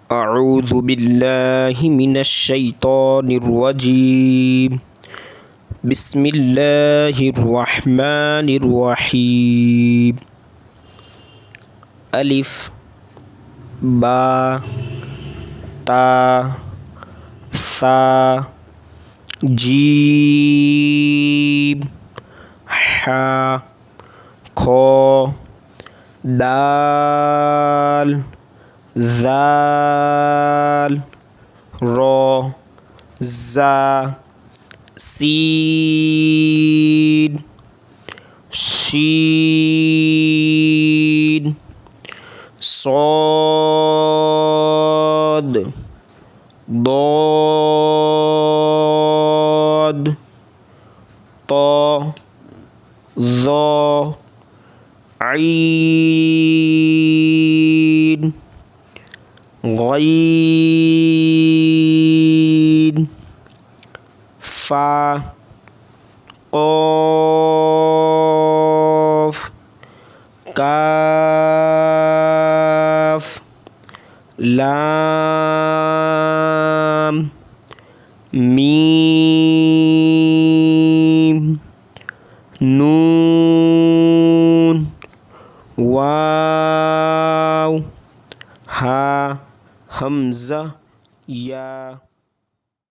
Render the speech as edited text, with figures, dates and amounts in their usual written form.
أعوذ بالله من الشيطان الرجيم. بسم الله الرحمن الرحيم. ألف با تا ثا جيم حا خا دال ذال را زا سين شين صاد ضاد طا ظا عين غين فا قاف كاف لام ميم نون واو ها همزة يا